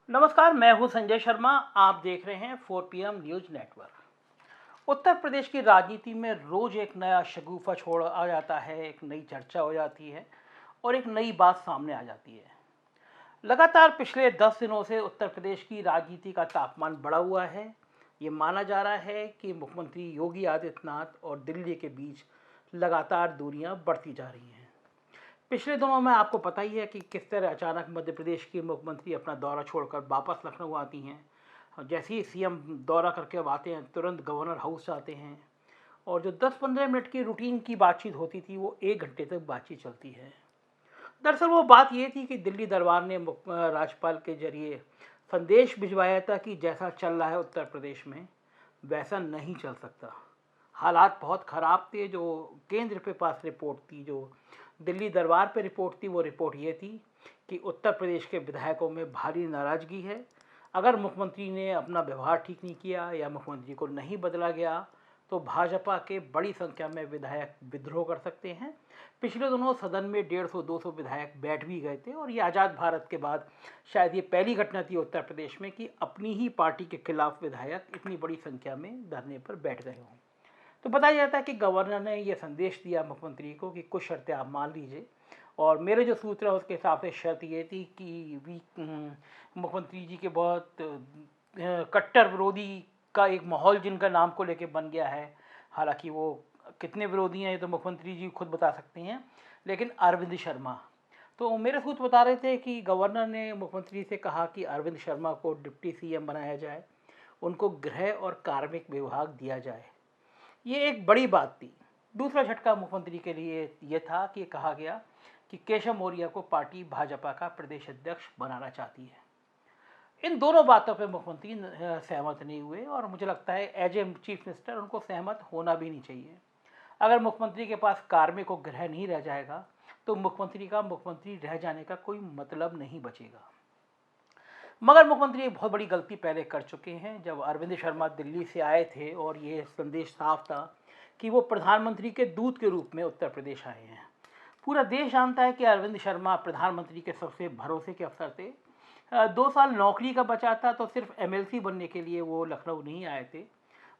नमस्कार, मैं हूं संजय शर्मा। आप देख रहे हैं 4 PM news network. Uttar Pradesh की राजनीति में रोज एक नया शगुफा छोड़ आ जाता है, एक नई चर्चा हो जाती है और एक नई बात सामने आ जाती है। लगातार पिछले 10 दिनों से उत्तर प्रदेश की राजनीति का तापमान बढ़ा हुआ है। ये माना जा रहा है कि मुख्यमंत्री योगी आदित्यनाथ और दिल्ली के बीच लगातार दूरियां बढ़ती जा रही हैं। पिछले दिनों में आपको पता ही है कि किस तरह अचानक मध्य प्रदेश की मुख्यमंत्री अपना दौरा छोड़कर वापस लखनऊ आती हैं। जैसे ही सीएम दौरा करके अब आते हैं, तुरंत गवर्नर हाउस जाते हैं और जो 10-15 मिनट की रूटीन की बातचीत होती थी वो 1 घंटे तक बातचीत चलती है। दरअसल वो बात ये थी कि दिल्ली दरबार ने राज्यपाल के जरिए संदेश भिजवाया था कि जैसा चल रहा है उत्तर प्रदेश में वैसा नहीं चल सकता। हालात बहुत ख़राब थे। जो केंद्र के पास रिपोर्ट थी, जो दिल्ली दरबार पे रिपोर्ट थी, वो रिपोर्ट ये थी कि उत्तर प्रदेश के विधायकों में भारी नाराज़गी है। अगर मुख्यमंत्री ने अपना व्यवहार ठीक नहीं किया या मुख्यमंत्री को नहीं बदला गया तो भाजपा के बड़ी संख्या में विधायक विद्रोह कर सकते हैं। पिछले दिनों सदन में 150-200 विधायक बैठ भी गए थे और ये आज़ाद भारत के बाद शायद ये पहली घटना थी उत्तर प्रदेश में कि अपनी ही पार्टी के खिलाफ विधायक इतनी बड़ी संख्या में धरने पर बैठ गए हों। तो बताया जाता है कि गवर्नर ने यह संदेश दिया मुख्यमंत्री को कि कुछ शर्तें आप मान लीजिए, और मेरे जो सूत्र है उसके हिसाब से शर्त ये थी कि मुख्यमंत्री जी के बहुत कट्टर विरोधी का एक माहौल जिनका नाम को लेके बन गया है। हालांकि वो कितने विरोधी हैं ये तो मुख्यमंत्री जी खुद बता सकते हैं, लेकिन अरविंद शर्मा, तो मेरे सूत्र बता रहे थे कि गवर्नर ने मुख्यमंत्री से कहा कि अरविंद शर्मा को डिप्टी सीएम बनाया जाए, उनको गृह और कार्मिक विभाग दिया जाए। ये एक बड़ी बात थी। दूसरा झटका मुख्यमंत्री के लिए ये था कि कहा गया कि केशव मौर्य को पार्टी भाजपा का प्रदेश अध्यक्ष बनाना चाहती है। इन दोनों बातों पर मुख्यमंत्री सहमत नहीं हुए और मुझे लगता है एज ए चीफ मिनिस्टर उनको सहमत होना भी नहीं चाहिए। अगर मुख्यमंत्री के पास कार्मिक और गृह नहीं रह जाएगा तो मुख्यमंत्री का मुख्यमंत्री रह जाने का कोई मतलब नहीं बचेगा। मगर मुख्यमंत्री एक बहुत बड़ी गलती पहले कर चुके हैं। जब अरविंद शर्मा दिल्ली से आए थे और ये संदेश साफ था कि वो प्रधानमंत्री के दूत के रूप में उत्तर प्रदेश आए हैं। पूरा देश जानता है कि अरविंद शर्मा प्रधानमंत्री के सबसे भरोसे के अफसर थे। 2 साल नौकरी का बचा था तो सिर्फ एमएलसी बनने के लिए वो लखनऊ नहीं आए थे,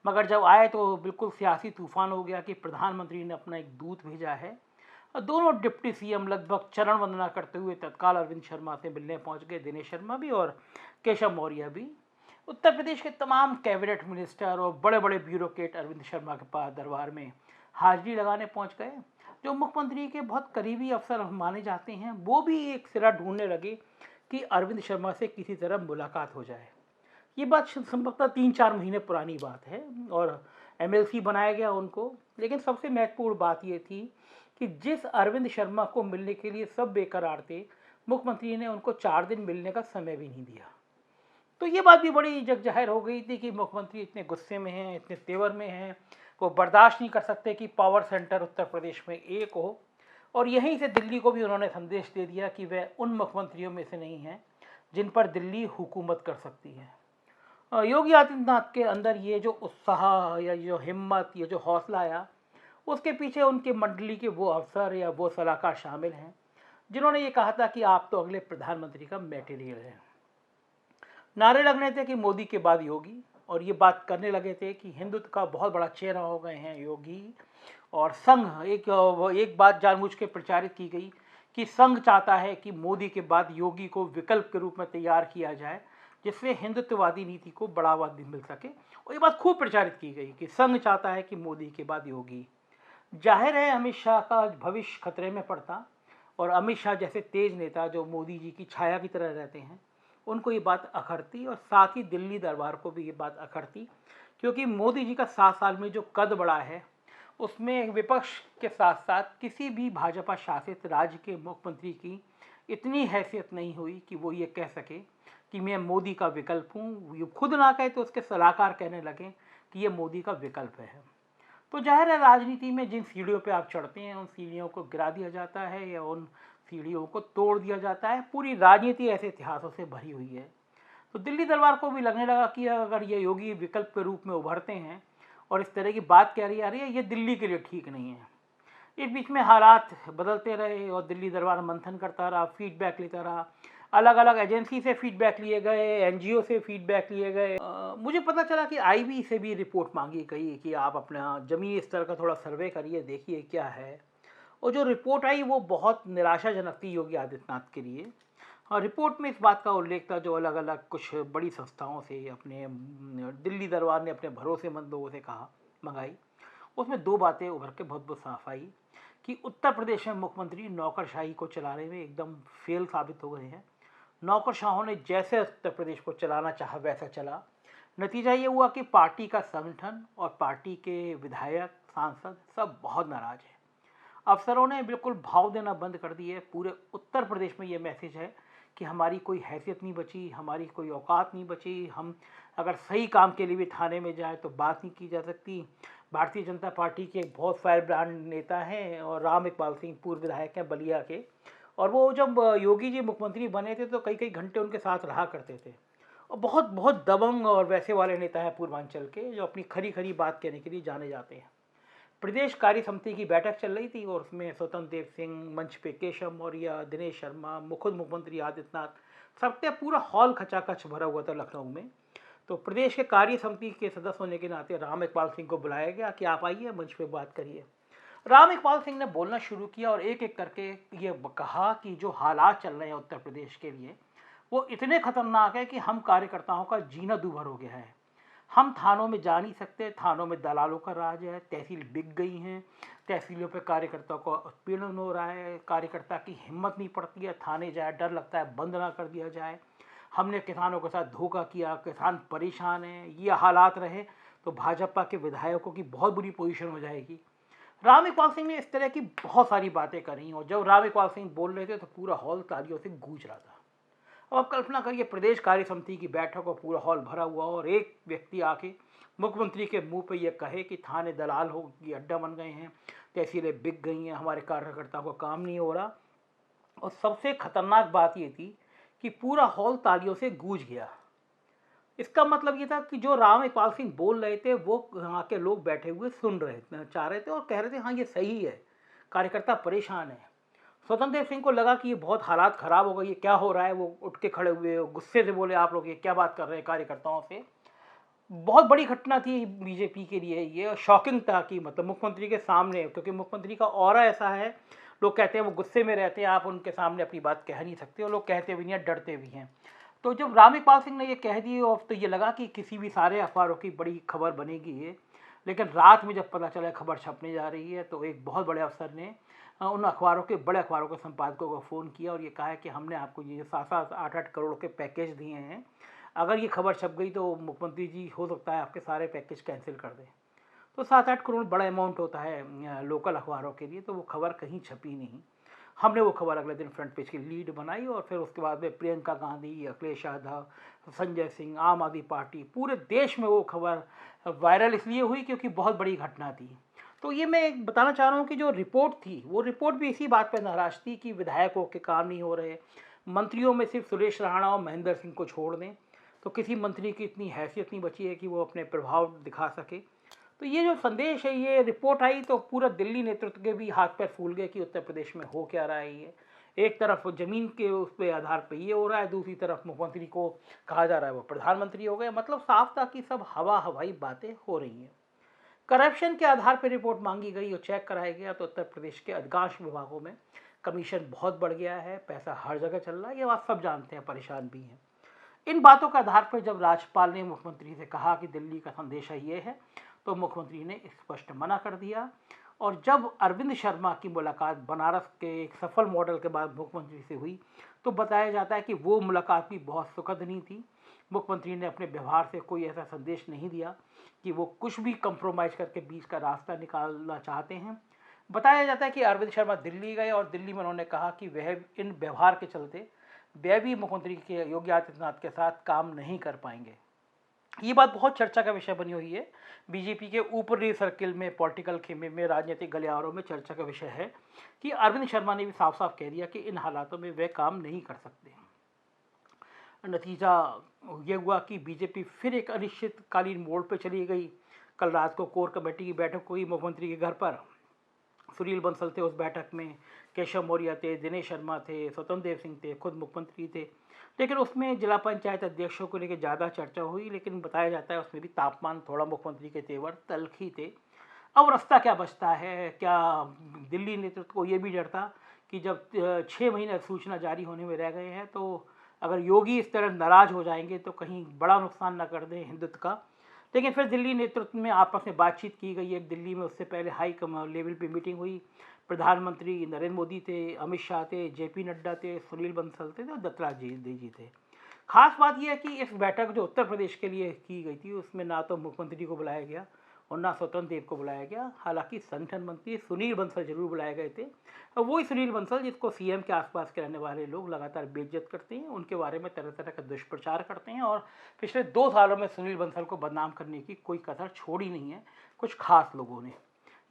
मगर जब आए तो बिल्कुल सियासी तूफान हो गया कि प्रधानमंत्री ने अपना एक दूत भेजा है। दोनों डिप्टी सीएम लगभग चरण वंदना करते हुए तत्काल अरविंद शर्मा से मिलने पहुंच गए, दिनेश शर्मा भी और केशव मौर्य भी। उत्तर प्रदेश के तमाम कैबिनेट मिनिस्टर और बड़े बड़े ब्यूरोक्रेट अरविंद शर्मा के पास दरबार में हाजिरी लगाने पहुंच गए। जो मुख्यमंत्री के बहुत करीबी अफसर माने जाते हैं वो भी एक सिरा ढूंढने लगे कि अरविंद शर्मा से किसी तरह मुलाकात हो जाए। ये बात संभवतः 3-4 महीने पुरानी बात है और एमएलसी बनाया गया उनको। लेकिन सबसे महत्वपूर्ण बात ये थी कि जिस अरविंद शर्मा को मिलने के लिए सब बेकरार थे, मुख्यमंत्री ने उनको 4 दिन मिलने का समय भी नहीं दिया। तो ये बात भी बड़ी जग जाहिर हो गई थी कि मुख्यमंत्री इतने गुस्से में हैं, इतने तेवर में हैं, वो बर्दाश्त नहीं कर सकते कि पावर सेंटर उत्तर प्रदेश में एक हो। और यहीं से दिल्ली को भी उन्होंने संदेश दे दिया कि वह उन मुख्यमंत्रियों में से नहीं हैं जिन पर दिल्ली हुकूमत कर सकती है। योगी आदित्यनाथ के अंदर ये जो उत्साह या जो हिम्मत, ये जो हौसला आया, उसके पीछे उनके मंडली के वो अफसर या वो सलाहकार शामिल हैं जिन्होंने ये कहा था कि आप तो अगले प्रधानमंत्री का मटेरियल हैं। नारे लगने थे कि मोदी के बाद योगी, और ये बात करने लगे थे कि हिंदुत्व का बहुत बड़ा चेहरा हो गए हैं योगी। और संघ एक बात जानबूझ के प्रचारित की गई कि संघ चाहता है कि मोदी के बाद योगी को विकल्प के रूप में तैयार किया जाए, जिससे हिंदुत्ववादी नीति को बढ़ावा मिल सके। और ये बात खूब प्रचारित की गई कि संघ चाहता है कि मोदी के बाद योगी। जाहिर है अमित शाह का भविष्य खतरे में पड़ता, और अमित शाह जैसे तेज नेता जो मोदी जी की छाया की तरह रहते हैं, उनको ये बात अखरती और साथ ही दिल्ली दरबार को भी ये बात अखरती, क्योंकि मोदी जी का 7 साल में जो कद बढ़ा है उसमें विपक्ष के साथ साथ किसी भी भाजपा शासित राज्य के मुख्यमंत्री की इतनी हैसियत नहीं हुई कि वो ये कह सके कि मैं मोदी का विकल्प हूँ। ये खुद ना कहे तो उसके सलाहकार कहने लगे कि ये मोदी का विकल्प है। तो जाहिर है राजनीति में जिन सीढ़ियों पे आप चढ़ते हैं उन सीढ़ियों को गिरा दिया जाता है या उन सीढ़ियों को तोड़ दिया जाता है। पूरी राजनीति ऐसे इतिहासों से भरी हुई है। तो दिल्ली दरबार को भी लगने लगा कि अगर ये योगी विकल्प के रूप में उभरते हैं और इस तरह की बात कह रही आ रही है, ये दिल्ली के लिए ठीक नहीं है। इस बीच में हालात बदलते रहे और दिल्ली दरबार मंथन करता रहा, फीडबैक लेता रहा। अलग अलग एजेंसी से फीडबैक लिए गए, एनजीओ से फीडबैक लिए गए। मुझे पता चला कि आईबी से भी रिपोर्ट मांगी गई कि आप अपना ज़मीनी स्तर का थोड़ा सर्वे करिए, देखिए क्या है। और जो रिपोर्ट आई वो बहुत निराशाजनक थी योगी आदित्यनाथ के लिए। और रिपोर्ट में इस बात का उल्लेख था, जो अलग अलग कुछ बड़ी संस्थाओं से अपने दिल्ली दरबार ने अपने भरोसेमंद लोगों से कहा मंगाई, उसमें दो बातें उभर के बहुत बहुत साफ आई कि उत्तर प्रदेश में मुख्यमंत्री नौकरशाही को चलाने में एकदम फेल साबित हो गए हैं। नौकरशाहों ने जैसे उत्तर प्रदेश को चलाना चाहा वैसा चला। नतीजा ये हुआ कि पार्टी का संगठन और पार्टी के विधायक, सांसद सब बहुत नाराज हैं। अफसरों ने बिल्कुल भाव देना बंद कर दिए। पूरे उत्तर प्रदेश में ये मैसेज है कि हमारी कोई हैसियत नहीं बची, हमारी कोई औकात नहीं बची। हम अगर सही काम के लिए भी थाने में जाए तो बात नहीं की जा सकती। भारतीय जनता पार्टी के एक बहुत फायर ब्रांड नेता हैं और राम इकबाल सिंह पूर्व विधायक हैं बलिया के, और वो जब योगी जी मुख्यमंत्री बने थे तो कई कई घंटे उनके साथ रहा करते थे। और बहुत बहुत दबंग और वैसे वाले नेता हैं पूर्वांचल के, जो अपनी खरी खरी बात कहने के लिए जाने जाते हैं। प्रदेश कार्य समिति की बैठक चल रही थी और उसमें स्वतंत्र देव सिंह, मंच पे केशव मौर्य, दिनेश शर्मा, खुद मुख्यमंत्री आदित्यनाथ, सबके पूरा हॉल खचाखच भरा हुआ था लखनऊ में। तो प्रदेश के कार्य समिति के सदस्य होने के नाते राम इकबाल सिंह को बुलाया गया कि आप आइए मंच पे बात करिए। राम इकबाल सिंह ने बोलना शुरू किया और एक एक करके ये कहा कि जो हालात चल रहे हैं उत्तर प्रदेश के लिए वो इतने खतरनाक है कि हम कार्यकर्ताओं का जीना दूभर हो गया है। हम थानों में जा नहीं सकते, थानों में दलालों का राज है, तहसील बिक गई हैं, तहसीलों पे कार्यकर्ताओं को उत्पीड़न हो रहा है, कार्यकर्ता की हिम्मत नहीं पड़ती है थाने जाए, डर लगता है बंद ना कर दिया जाए। हमने किसानों के साथ धोखा किया, किसान परेशान हैं। ये हालात रहे तो भाजपा के विधायकों की बहुत बुरी पोजीशन हो जाएगी। राम इकबाल सिंह ने इस तरह की बहुत सारी बातें करी और जब राम इकबाल सिंह बोल रहे थे तो पूरा हॉल तालियों से गूंज रहा था। अब आप कल्पना करिए, प्रदेश कार्य समिति की बैठक और पूरा हॉल भरा हुआ और एक व्यक्ति आके मुख्यमंत्री के मुंह पे ये कहे कि थाने दलाल हो कि अड्डा बन गए हैं, तहसीलें बिक गई हैं, हमारे कार्यकर्ता को काम नहीं हो रहा। और सबसे खतरनाक बात ये थी कि पूरा हॉल तालियों से गूंज गया। इसका मतलब ये था कि जो राम इकबाल सिंह बोल रहे थे वो यहाँ के लोग बैठे हुए सुन रहे चाह रहे थे और कह रहे थे हाँ ये सही है, कार्यकर्ता परेशान है। स्वतंत्र देव सिंह को लगा कि ये बहुत हालात ख़राब हो गई, ये क्या हो रहा है। वो उठ के खड़े हुए, गुस्से से बोले आप लोग ये क्या बात कर रहे हैं कार्यकर्ताओं से। बहुत बड़ी घटना थी बीजेपी के लिए ये, और शॉकिंग था कि मतलब मुख्यमंत्री के सामने, क्योंकि मुख्यमंत्री का ऑरा ऐसा है, लोग कहते हैं वो गुस्से में रहते हैं, आप उनके सामने अपनी बात कह नहीं सकते, और लोग कहते भी नहीं हैं, डरते भी हैं। तो जब राम इकबाल सिंह ने ये कह दी और तो ये लगा कि किसी भी सारे अखबारों की बड़ी खबर बनेगी ये। लेकिन रात में जब पता चला खबर छपने जा रही है तो एक बहुत बड़े अफसर ने उन अखबारों के बड़े अखबारों के संपादकों को फ़ोन किया और ये कहा है कि हमने आपको ये 7-8 करोड़ के पैकेज दिए हैं, अगर ये खबर छप गई तो मुख्यमंत्री जी हो सकता है आपके सारे पैकेज कैंसिल कर दें। तो 7-8 करोड़ बड़ा अमाउंट होता है लोकल अखबारों के लिए, तो वो खबर कहीं छपी नहीं। हमने वो खबर अगले दिन फ्रंट पेज की लीड बनाई और फिर उसके बाद में प्रियंका गांधी, अखिलेश यादव, संजय सिंह, आम आदमी पार्टी, पूरे देश में वो खबर वायरल इसलिए हुई क्योंकि बहुत बड़ी घटना थी। तो ये मैं एक बताना चाह रहा हूँ कि जो रिपोर्ट थी वो रिपोर्ट भी इसी बात पर नाराज थी कि विधायकों के काम नहीं हो रहे। मंत्रियों में सिर्फ सुरेश राणा और महेंद्र सिंह को छोड़ दें तो किसी मंत्री की इतनी हैसियत नहीं बची है कि वो अपने प्रभाव दिखा सके। तो ये जो संदेश है, ये रिपोर्ट आई तो पूरा दिल्ली नेतृत्व के भी हाथ पैर फूल गए कि उत्तर प्रदेश में हो क्या रहा है ये। एक तरफ ज़मीन के उस पे आधार पे ये हो रहा है, दूसरी तरफ मुख्यमंत्री को कहा जा रहा है वो प्रधानमंत्री हो गए। मतलब साफ था कि सब हवा हवाई बातें हो रही हैं। करप्शन के आधार पर रिपोर्ट मांगी गई और चेक कराया गया तो उत्तर प्रदेश के अधिकांश विभागों में कमीशन बहुत बढ़ गया है, पैसा हर जगह चल रहा है, ये बात सब जानते हैं, परेशान भी हैं। इन बातों के आधार पर जब राज्यपाल ने मुख्यमंत्री से कहा कि दिल्ली का संदेशा ये है तो मुख्यमंत्री ने स्पष्ट मना कर दिया। और जब अरविंद शर्मा की मुलाकात बनारस के एक सफल मॉडल के बाद मुख्यमंत्री से हुई तो बताया जाता है कि वो मुलाकात भी बहुत सुखद नहीं थी। मुख्यमंत्री ने अपने व्यवहार से कोई ऐसा संदेश नहीं दिया कि वो कुछ भी कंप्रोमाइज़ करके बीच का रास्ता निकालना चाहते हैं। बताया जाता है कि अरविंद शर्मा दिल्ली गए और दिल्ली में उन्होंने कहा कि वह इन व्यवहार के चलते वह भी मुख्यमंत्री के योगी आदित्यनाथ के साथ काम नहीं कर पाएंगे। ये बात बहुत चर्चा का विषय बनी हुई है। बीजेपी के ऊपरी सर्किल में, पॉलिटिकल खेमे में, राजनीतिक गलियारों में चर्चा का विषय है कि अरविंद शर्मा ने भी साफ साफ कह दिया कि इन हालातों में वे काम नहीं कर सकते। नतीजा ये हुआ कि बीजेपी फिर एक अनिश्चितकालीन मोड़ पर चली गई। कल रात को कोर कमेटी की बैठक हुई मुख्यमंत्री के घर पर सुनील बंसल थे उस बैठक में, केशव मौर्य थे, दिनेश शर्मा थे, स्वतंत्र देव सिंह थे, खुद मुख्यमंत्री थे। लेकिन उसमें जिला पंचायत अध्यक्षों को लेकर ज़्यादा चर्चा हुई, लेकिन बताया जाता है उसमें भी तापमान थोड़ा मुख्यमंत्री के तेवर तल्खी थे। अब रास्ता क्या बचता है? क्या दिल्ली नेतृत्व को ये भी डर था कि जब 6 महीने सूचना जारी होने में रह गए हैं, तो अगर योगी इस तरह नाराज हो जाएंगे तो कहीं बड़ा नुकसान ना कर दें हिंदुत्व का। लेकिन फिर दिल्ली नेतृत्व में आपस में बातचीत की गई। एक दिल्ली में उससे पहले हाई लेवल पे मीटिंग हुई। प्रधानमंत्री नरेंद्र मोदी थे, अमित शाह थे, जेपी नड्डा थे, सुनील बंसल थे और दत्तराज जी थे। खास बात यह है कि इस बैठक जो उत्तर प्रदेश के लिए की गई थी उसमें ना तो मुख्यमंत्री को बुलाया गया और ना स्वतंत्र देव को बुलाया गया। हालांकि संगठन मंत्री सुनील बंसल जरूर बुलाए गए थे। और वही सुनील बंसल जिसको सीएम के आसपास के रहने वाले लोग लगातार बेइज्जत करते हैं, उनके बारे में तरह तरह का दुष्प्रचार करते हैं और पिछले 2 सालों में सुनील बंसल को बदनाम करने की कोई कसर छोड़ी नहीं है कुछ खास लोगों ने।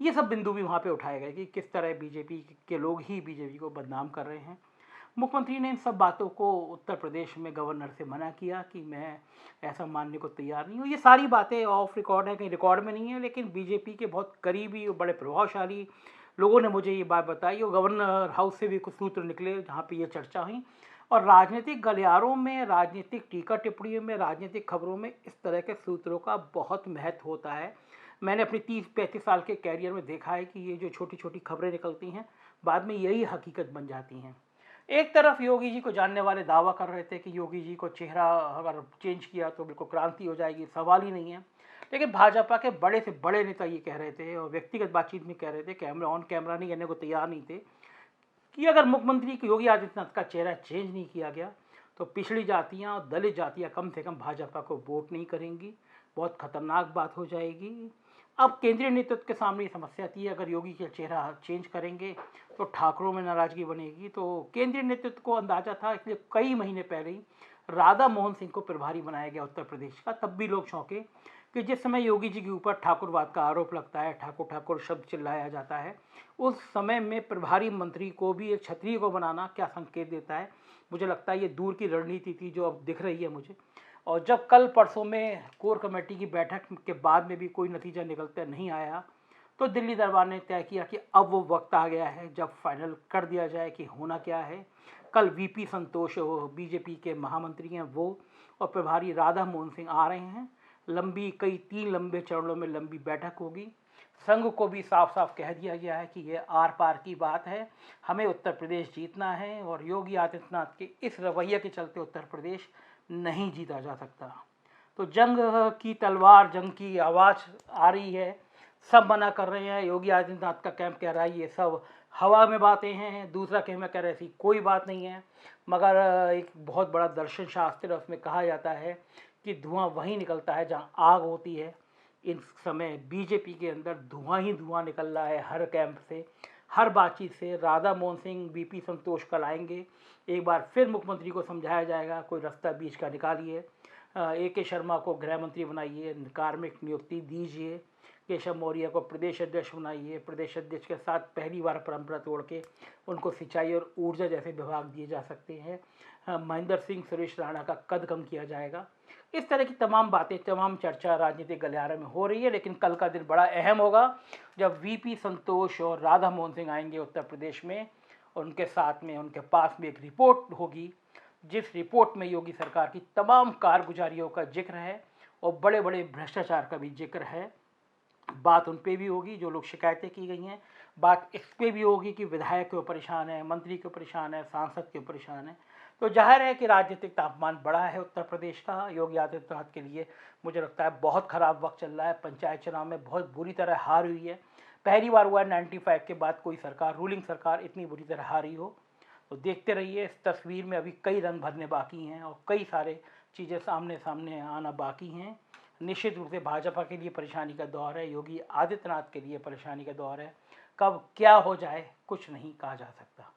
ये सब बिंदु भी वहाँ पे उठाए गए कि किस तरह बीजेपी के लोग ही बीजेपी को बदनाम कर रहे हैं। मुख्यमंत्री ने इन सब बातों को उत्तर प्रदेश में गवर्नर से मना किया कि मैं ऐसा मानने को तैयार नहीं हूँ। ये सारी बातें ऑफ रिकॉर्ड है, कहीं रिकॉर्ड में नहीं है, लेकिन बीजेपी के बहुत करीबी और बड़े प्रभावशाली लोगों ने मुझे ये बात बताई और गवर्नर हाउस से भी कुछ सूत्र निकले जहाँ पे ये चर्चा हुई। और राजनीतिक गलियारों में, राजनीतिक टीका टिप्पणियों में, राजनीतिक खबरों में इस तरह के सूत्रों का बहुत महत्व होता है। मैंने अपनी 30-35 साल के कैरियर में देखा है कि ये जो छोटी छोटी खबरें निकलती हैं बाद में यही हकीकत बन जाती हैं। एक तरफ योगी जी को जानने वाले दावा कर रहे थे कि योगी जी को चेहरा अगर चेंज किया तो बिल्कुल क्रांति हो जाएगी, सवाल ही नहीं है। लेकिन भाजपा के बड़े से बड़े नेता ये कह रहे थे और व्यक्तिगत बातचीत में कह रहे थे, कैमरा ऑन कैमरा नहीं कहने को तैयार नहीं थे, कि अगर मुख्यमंत्री योगी आदित्यनाथ का चेहरा चेंज नहीं किया गया तो पिछड़ी जातियाँ और दलित जातियाँ कम से कम भाजपा को वोट नहीं करेंगी। बहुत खतरनाक बात हो जाएगी। अब केंद्रीय नेतृत्व के सामने ये समस्या थी, अगर योगी का चेहरा चेंज करेंगे तो ठाकरों में नाराजगी बनेगी। तो केंद्रीय नेतृत्व को अंदाजा था, इसलिए कई महीने पहले ही राधा मोहन सिंह को प्रभारी बनाया गया उत्तर प्रदेश का। तब भी लोग चौंके कि जिस समय योगी जी के ऊपर ठाकुरवाद का आरोप लगता है, ठाकुर ठाकुर शब्द चिल्लाया जाता है, उस समय में प्रभारी मंत्री को भी एक क्षत्रिय को बनाना क्या संकेत देता है? मुझे लगता है ये दूर की रणनीति थी जो अब दिख रही है मुझे। और जब कल परसों में कोर कमेटी की बैठक के बाद में भी कोई नतीजा निकलता नहीं आया, तो दिल्ली दरबार ने तय किया कि अब वो वक्त आ गया है जब फाइनल कर दिया जाए कि होना क्या है। कल वीपी संतोष बीजेपी के महामंत्री हैं वो और प्रभारी राधा मोहन सिंह आ रहे हैं। लंबी 3 लंबे चरणों में लंबी बैठक होगी। संघ को भी साफ साफ कह दिया गया है कि ये आर पार की बात है, हमें उत्तर प्रदेश जीतना है और योगी आदित्यनाथ के इस रवैये के चलते उत्तर प्रदेश नहीं जीता जा सकता। तो जंग की तलवार, जंग की आवाज़ आ रही है, सब मना कर रहे हैं। योगी आदित्यनाथ का कैंप कह रहा है ये सब हवा में बातें हैं, दूसरा कैंप कह रहे ऐसी कोई बात नहीं है। मगर एक बहुत बड़ा दर्शन शास्त्र है, उसमें कहा जाता है कि धुआं वहीं निकलता है जहां आग होती है। इस समय बीजेपी के अंदर धुआं ही धुआं निकल रहा है हर कैंप से, हर बातचीत से। राधा मोहन सिंह, बीपी संतोष कल आएंगे, एक बार फिर मुख्यमंत्री को समझाया जाएगा कोई रास्ता बीच का निकालिए, AK शर्मा को गृह मंत्री बनाइए, कार्मिक नियुक्ति दीजिए, केशव मौर्य को प्रदेश अध्यक्ष बनाइए, प्रदेश अध्यक्ष के साथ पहली बार परंपरा तोड़ के उनको सिंचाई और ऊर्जा जैसे विभाग दिए जा सकते हैं। महेंद्र सिंह, सुरेश राणा का कद कम किया जाएगा। इस तरह की तमाम बातें, तमाम चर्चा राजनीतिक गलियारे में हो रही है। लेकिन कल का दिन बड़ा अहम होगा जब वीपी संतोष और राधा मोहन सिंह आएंगे उत्तर प्रदेश में और उनके साथ में उनके पास में एक रिपोर्ट होगी, जिस रिपोर्ट में योगी सरकार की तमाम कारगुजारियों का जिक्र है और बड़े बड़े भ्रष्टाचार का भी जिक्र है। बात उन पे भी होगी जो लोग शिकायतें की गई हैं, बात इस पे भी होगी कि विधायक क्यों परेशान है, मंत्री क्यों परेशान है, सांसद क्यों परेशान है। तो जाहिर है कि राजनीतिक तापमान बढ़ा है उत्तर प्रदेश का। योगी आदित्यनाथ के लिए मुझे लगता है बहुत ख़राब वक्त चल रहा है। पंचायत चुनाव में बहुत बुरी तरह हार हुई है, पहली बार हुआ है 95 के बाद कोई सरकार, रूलिंग सरकार इतनी बुरी तरह हारी हो। तो देखते रहिए, इस तस्वीर में अभी कई रंग भरने बाकी हैं और कई सारे चीज़ें सामने सामने आना बाकी हैं। निश्चित रूप से भाजपा के लिए परेशानी का दौर है, योगी आदित्यनाथ के लिए परेशानी का दौर है। कब क्या हो जाए कुछ नहीं कहा जा सकता।